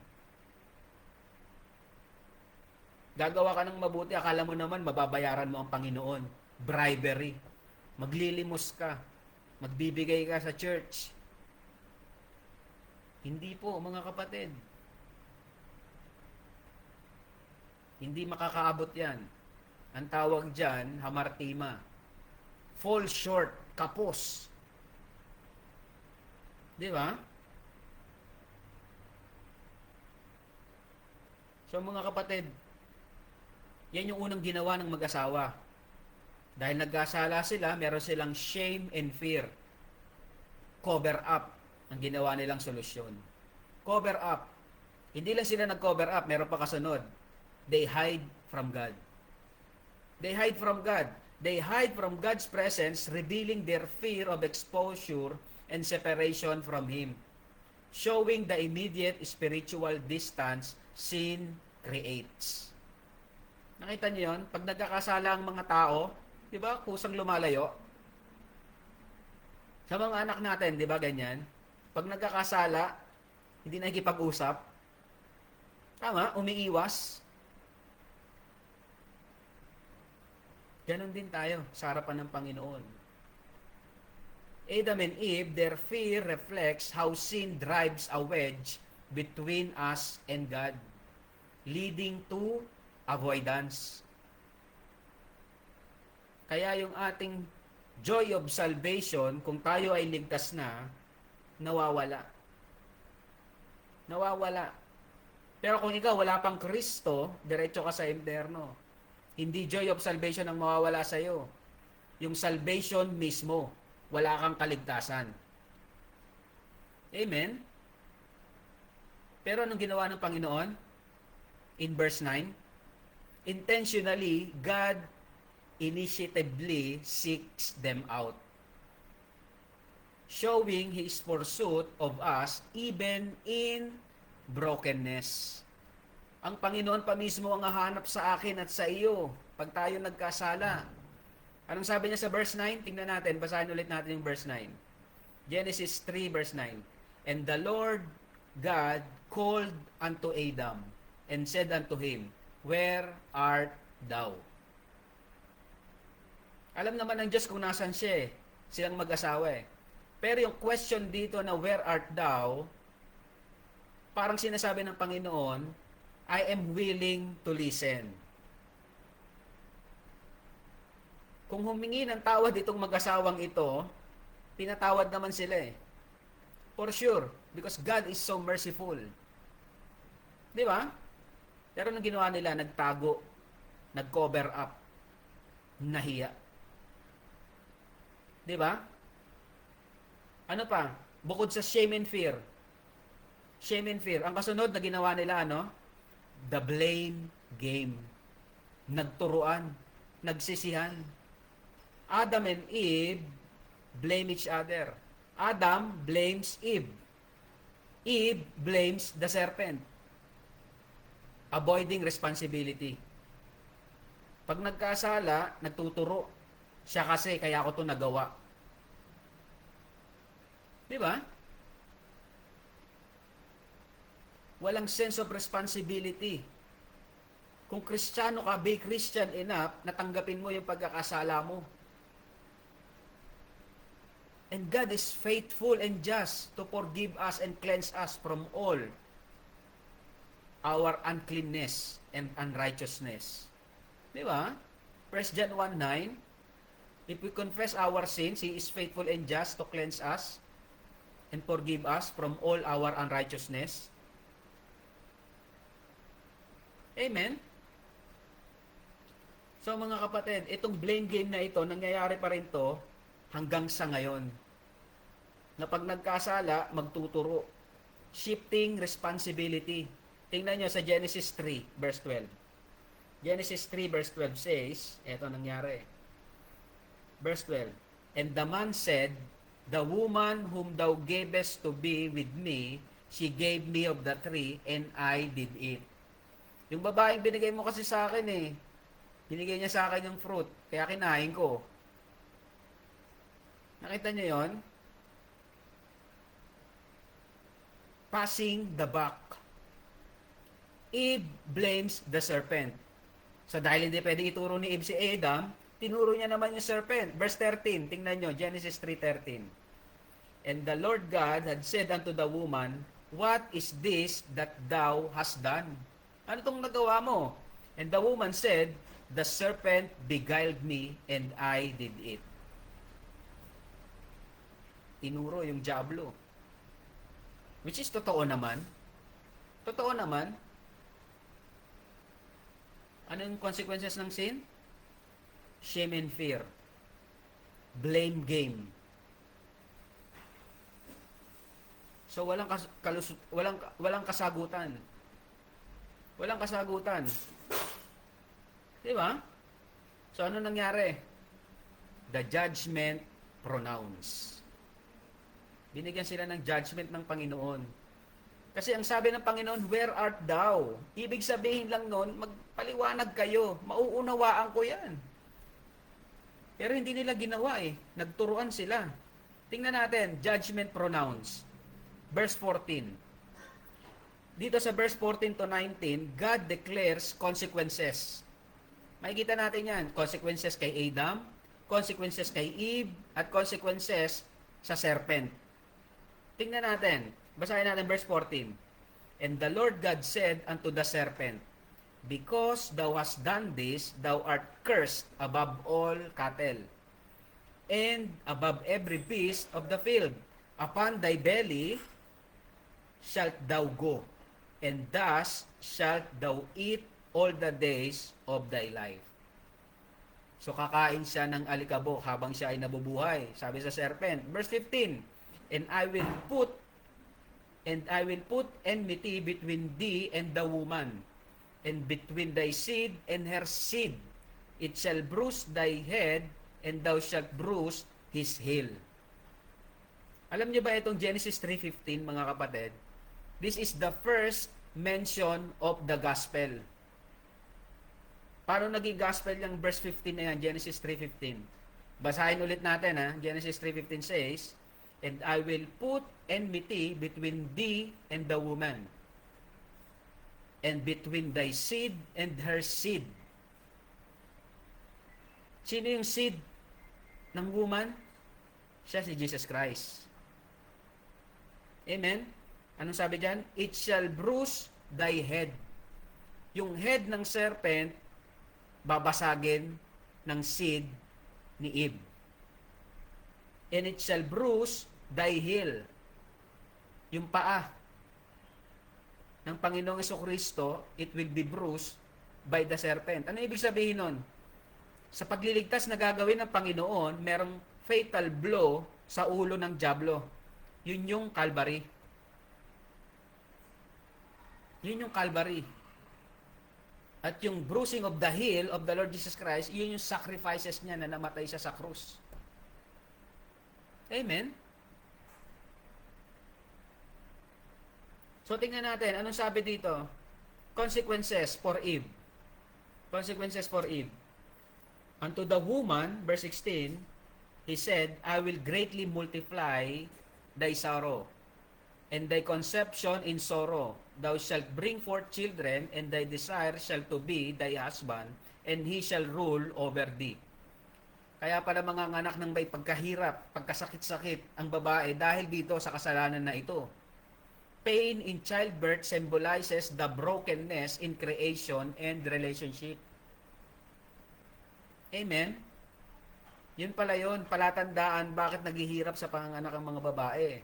Gagawa ka ng mabuti, akala mo naman mababayaran mo ang Panginoon. Bribery. Maglilimos ka. Magbibigay ka sa church. Hindi po, mga kapatid. Hindi makakaabot yan. Ang tawag dyan, hamartima. Fall short, kapos. Di ba? So mga kapatid, yan yung unang ginawa ng mag-asawa. Dahil nagkasala sila, meron silang shame and fear. Cover up ang ginawa nilang solusyon. Cover up. Hindi lang sila nag-cover up, meron pa kasunod. They hide from God. They hide from God. They hide from God's presence, revealing their fear of exposure and separation from Him. Showing the immediate spiritual distance sin creates. Nakita niyo yun? Pag nagkakasala ang mga tao, di ba, kusang lumalayo. Sa mga anak natin, di ba, ganyan? Pag nagkakasala, hindi nakikipag-usap. Tama, umiiwas. Ganon din tayo sa harapan ng Panginoon. Adam and Eve, their fear reflects how sin drives a wedge between us and God, leading to avoidance. Kaya yung ating joy of salvation, kung tayo ay ligtas na, nawawala. Nawawala. Pero kung ikaw wala pang Kristo, diretso ka sa impyerno. Hindi joy of salvation ang mawawala sa iyo. Yung salvation mismo, wala kang kaligtasan. Amen? Pero anong ginawa ng Panginoon? In verse 9, intentionally, God initiatively seeks them out, showing His pursuit of us even in brokenness. Ang Panginoon pa mismo ang hahanap sa akin at sa iyo pag tayo nagkasala. Anong sabi niya sa verse 9? Tingnan natin, basahin ulit natin yung verse 9. Genesis 3 verse 9. And the Lord God called unto Adam and said unto him, Where art thou? Alam naman ng Diyos kung nasan siya eh. Silang mag-asawa eh. Pero yung question dito na where art thou, parang sinasabi ng Panginoon, I am willing to listen. Kung humingi ng tawad itong mag-asawang ito, pinatawad naman sila eh. For sure, because God is so merciful. Di ba? Pero nung ginawa nila, nagtago, nag-cover up, nahiya. Di ba? Ano pa? Bukod sa shame and fear. Shame and fear. Ang kasunod na ginawa nila, ano? The blame game. Nagturuan, nagsisihan. Adam and Eve blame each other. Adam blames Eve. Eve blames the serpent. Avoiding responsibility. Pag nagkasala, nagtuturo. Siya kasi, kaya ako to nagawa. Di ba? Walang sense of responsibility. Kung Kristiyano ka, be Christian enough, natanggapin mo yung pagkakasala mo. And God is faithful and just to forgive us and cleanse us from all our uncleanness and unrighteousness. Di ba? 1 John 1:9, if we confess our sins, He is faithful and just to cleanse us and forgive us from all our unrighteousness. Amen? So mga kapatid, itong blame game na ito, nangyayari pa rin to hanggang sa ngayon. Na pag nagkasala, magtuturo. Shifting responsibility. Tingnan nyo sa Genesis 3, verse 12. Genesis 3, verse 12 says, eto nangyari. Verse 12, and the man said, the woman whom thou gavest to be with me, she gave me of the tree, and I did eat. Yung babaeng binigay mo kasi sa akin eh. Binigay niya sa akin yung fruit, kaya kinain ko. Nakita niyo yon? Passing the buck. Eve blames the serpent. So dahil hindi pwedeng ituro ni Eve si Adam, tinuro niya naman yung serpent. Verse 13, tingnan nyo, Genesis 3:13. And the Lord God had said unto the woman, what is this that thou hast done? Ano itong nagawa mo? And the woman said, the serpent beguiled me, and I did it. Tinuro yung diablo. Which is totoo naman. Totoo naman. Ano yung consequences ng sin? Shame and fear. Blame game. So walang kasagutan. Walang kasagutan. 'Di ba? So ano nangyari? The judgment pronounced. Binigyan sila ng judgment ng Panginoon. Kasi ang sabi ng Panginoon, where art thou? Ibig sabihin lang noon, magpaliwanag kayo. Mauunawaan ko yan. Pero hindi nila ginawa eh. Nagturuan sila. Tingnan natin, judgment pronounced. Verse 14. Dito sa verse 14 to 19, God declares consequences. Makikita natin yan. Consequences kay Adam, consequences kay Eve, at consequences sa serpent. Tingnan natin. Basahin natin verse 14. And the Lord God said unto the serpent, because thou hast done this, thou art cursed above all cattle, and above every beast of the field. Upon thy belly shalt thou go, and thus shalt thou eat all the days of thy life. So kakain siya ng alikabok habang siya ay nabubuhay. Sabi sa serpent, verse 15, and I will put enmity between thee and the woman, and between thy seed and her seed. It shall bruise thy head, and thou shalt bruise his heel. Alam niyo ba itong Genesis 3:15, mga kapatid? This is the first mention of the gospel. Paano naging gospel yung verse 15 na yan, Genesis 3:15? Basahin ulit natin, ha. Genesis 3:15 says, and I will put enmity between thee and the woman, and between thy seed and her seed. Sino yung seed ng woman? Siya si Jesus Christ. Amen? Anong sabi dyan? It shall bruise thy head. Yung head ng serpent, babasagin ng seed ni Eve. And it shall bruise thy heel. Yung paa ng Panginoong Jesucristo, it will be bruised by the serpent. Ano ibig sabihin nun? Sa pagliligtas na gagawin ng Panginoon, merong fatal blow sa ulo ng dyablo. Yun yung Calvary. Yun yung Calvary. At yung bruising of the heel of the Lord Jesus Christ, yun yung sacrifices niya na namatay siya sa krus. Amen? So tingnan natin, anong sabi dito? Consequences for Eve. Consequences for Eve. Unto the woman, verse 16, he said, I will greatly multiply thy sorrow, and thy conception in sorrow. Thou shalt bring forth children, and thy desire shall to be thy husband, and he shall rule over thee. Kaya pala mga anak ng may pagkahirap, pagkasakit-sakit ang babae dahil dito sa kasalanan na ito. Pain in childbirth symbolizes the brokenness in creation and relationship. Amen? Yun pala yun, palatandaan bakit naghihirap sa panganganak ang mga babae.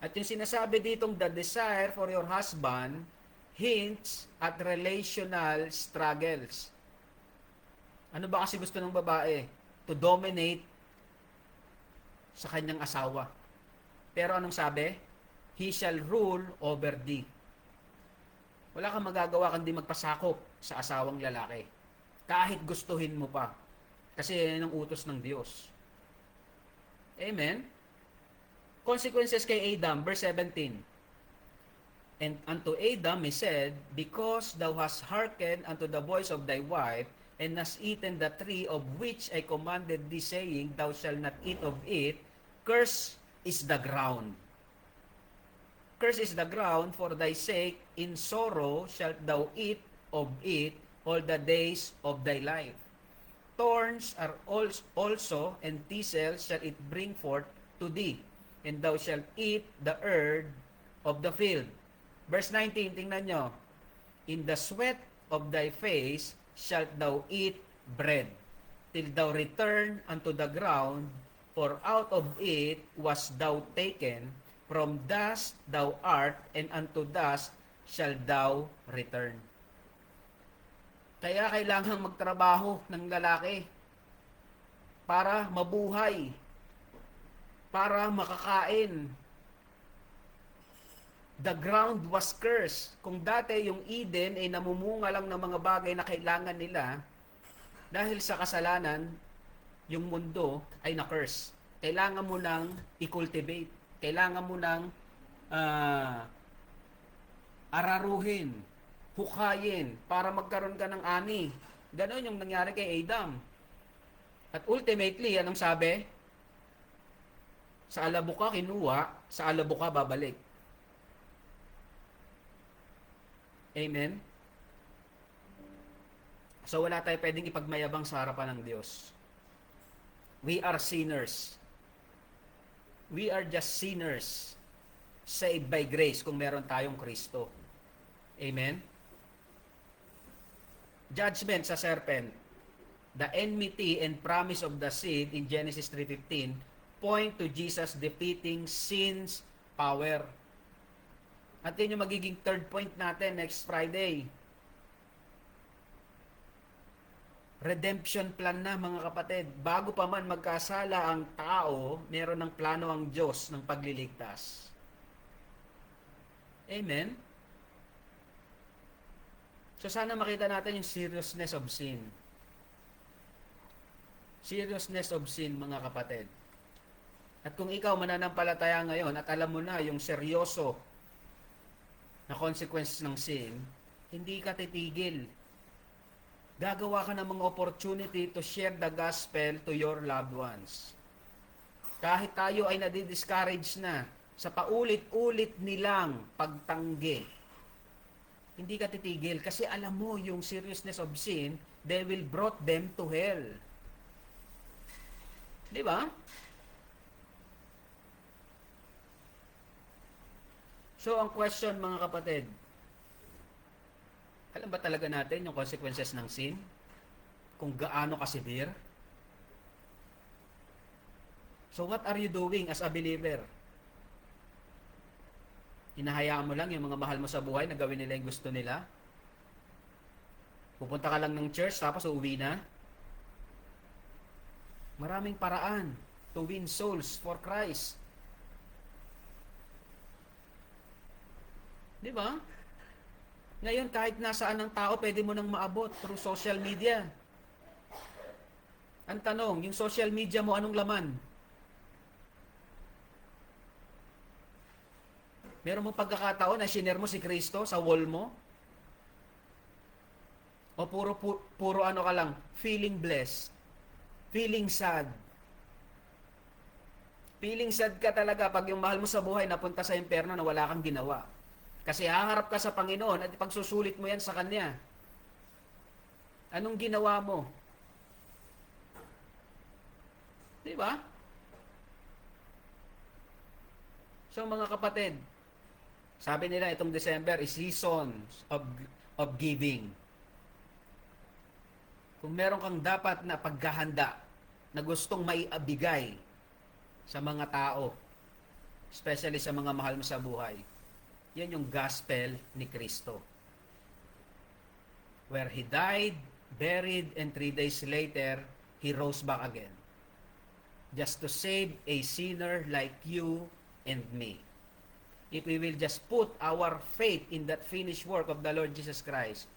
At yung sinasabi ditong the desire for your husband hints at relational struggles. Ano ba kasi gusto ng babae? To dominate sa kanyang asawa. Pero anong sabi? He shall rule over thee. Wala kang magagawa kundi magpasakop sa asawang lalaki. Kahit gustuhin mo pa. Kasi yan ang utos ng Diyos. Amen? Consequences kay Adam, verse 17. And unto Adam he said, because thou hast hearkened unto the voice of thy wife, and hast eaten the tree of which I commanded thee, saying, thou shalt not eat of it, cursed is the ground. Cursed is the ground for thy sake, in sorrow shalt thou eat of it all the days of thy life. Thorns are also, and thistles shall it bring forth to thee, and thou shalt eat the herb of the field. Verse 19, tingnan nyo. In the sweat of thy face shalt thou eat bread, till thou return unto the ground, for out of it was thou taken, from dust thou art, and unto dust shalt thou return. Kaya kailangan magtrabaho ng lalaki para mabuhay, para makakain. The ground was cursed. Kung dati yung Eden ay namumunga lang ng mga bagay na kailangan nila, dahil sa kasalanan, yung mundo ay na-curse. Kailangan mo nang i-cultivate. Kailangan mo nang araruhin, hukayin, para magkaroon ka ng ani. Ganon yung nangyari kay Adam. At ultimately, anong sabi? Sa alabok ka kinuha, sa alabok ka babalik. Amen? So wala tayo pwedeng ipagmayabang sa harapan ng Diyos. We are sinners. We are just sinners saved by grace kung meron tayong Kristo. Amen? Judgment sa serpent. The enmity and promise of the seed in Genesis 3:15 point to Jesus defeating sin's power. At yun yung magiging third point natin next Friday. Redemption plan na, mga kapatid. Bago pa man magkasala ang tao, meron ng plano ang Diyos ng pagliligtas. Amen? So sana makita natin yung seriousness of sin. Seriousness of sin, mga kapatid. At kung ikaw mananampalataya ngayon at alam mo na yung seryoso na consequences ng sin, hindi ka titigil. Gagawa ka ng mga opportunity to share the gospel to your loved ones. Kahit tayo ay nadi-discourage na sa paulit-ulit nilang pagtanggi, hindi ka titigil kasi alam mo yung seriousness of sin, they will brought them to hell. Di ba? So, ang question, mga kapatid, alam ba talaga natin yung consequences ng sin? Kung gaano ka-severe? So, what are you doing as a believer? Hinahayaan mo lang yung mga mahal mo sa buhay na gawin nila yung gusto nila? Pupunta ka lang ng church tapos uuwi na? Maraming paraan to win souls for Christ. Di ba? Ngayon, kahit nasaan ng tao, pwede mo nang maabot through social media. Ang tanong, yung social media mo, anong laman? Meron mo pagkakataon na shiner mo si Kristo sa wall mo? O puro ano ka lang, feeling blessed, feeling sad. Feeling sad ka talaga pag yung mahal mo sa buhay napunta sa impyerno na wala kang ginawa. Kasi haharap ka sa Panginoon at pagsusulit mo yan sa Kanya. Anong ginawa mo? Di ba? So mga kapatid, sabi nila itong December is seasons of giving. Kung meron kang dapat na paghahanda na gustong maiabigay sa mga tao, especially sa mga mahal mo sa buhay, yan yung gospel ni Kristo. Where He died, buried, and 3 days later, He rose back again. Just to save a sinner like you and me. If we will just put our faith in that finished work of the Lord Jesus Christ,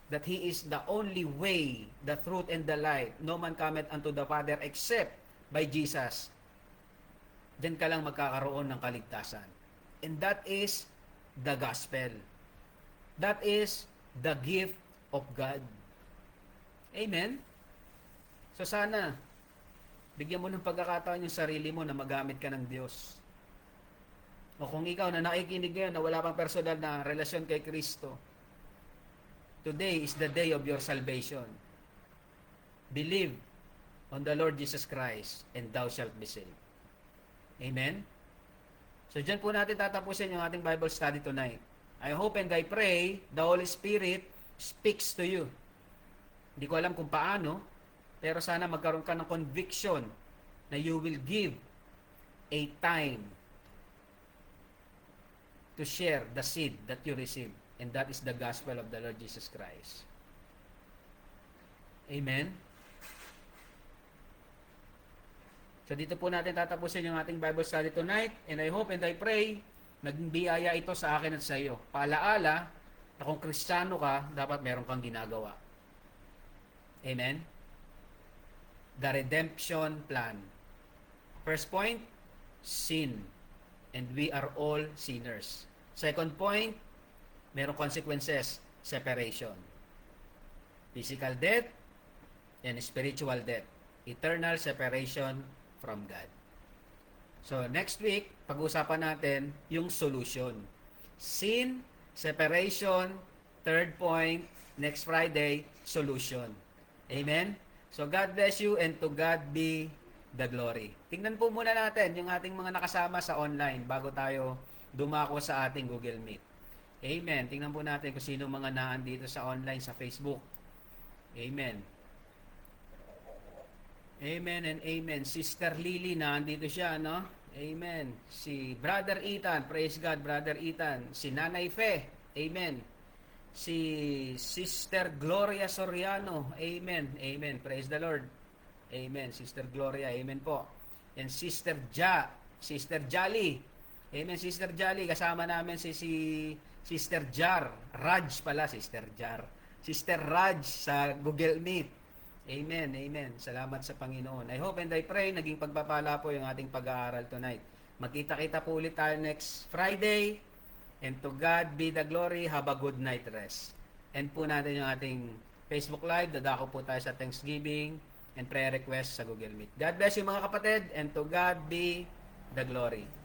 that He is the only way, the truth, and the light, no man cometh unto the Father except by Jesus, then ka lang magkakaroon ng kaligtasan. And that is the gospel. That is the gift of God. Amen? So sana, bigyan mo ng pagkakataon yung sarili mo na magamit ka ng Diyos. O kung ikaw na nakikinig ngayon na wala pang personal na relasyon kay Kristo, today is the day of your salvation. Believe on the Lord Jesus Christ and thou shalt be saved. Amen? So dyan po natin tatapusin yung ating Bible study tonight. I hope and I pray the Holy Spirit speaks to you. Hindi ko alam kung paano, pero sana magkaroon ka ng conviction na you will give a time to share the seed that you receive. And that is the gospel of the Lord Jesus Christ. Amen? So dito po natin tatapusin yung ating Bible study tonight. And I hope and I pray, naging biyaya ito sa akin at sa iyo. Paalaala na kung Kristiyano ka, dapat meron kang ginagawa. Amen? The redemption plan. First point, sin. And we are all sinners. Second point, merong consequences, separation. Physical death and spiritual death. Eternal separation from God. So, next week, pag-usapan natin yung solution. Sin, separation, third point, next Friday, solution. Amen? So, God bless you and to God be the glory. Tingnan po muna natin yung ating mga nakasama sa online bago tayo dumako sa ating Google Meet. Amen. Tingnan po natin kung sino mga naan dito sa online sa Facebook. Amen. Amen and amen. Sister Lily, nandito siya, no? Amen. Si Brother Ethan, praise God, Brother Ethan. Si Nanay Fe, amen. Si Sister Gloria Soriano. Amen. Amen. Praise the Lord. Amen. Sister Gloria. Amen po. And Sister Sister Jolly. Amen. Sister Jolly. Kasama namin si Sister Jar. Raj pala. Sister Jar. Sister Raj sa Google Meet. Amen. Amen. Salamat sa Panginoon. I hope and I pray naging pagpapala po yung ating pag-aaral tonight. Magkita-kita po ulit tayo next Friday. And to God be the glory. Have a good night rest. And po natin yung ating Facebook Live. Dadako po tayo sa Thanksgiving and prayer request sa Google Meet. God bless you mga kapatid. And to God be the glory.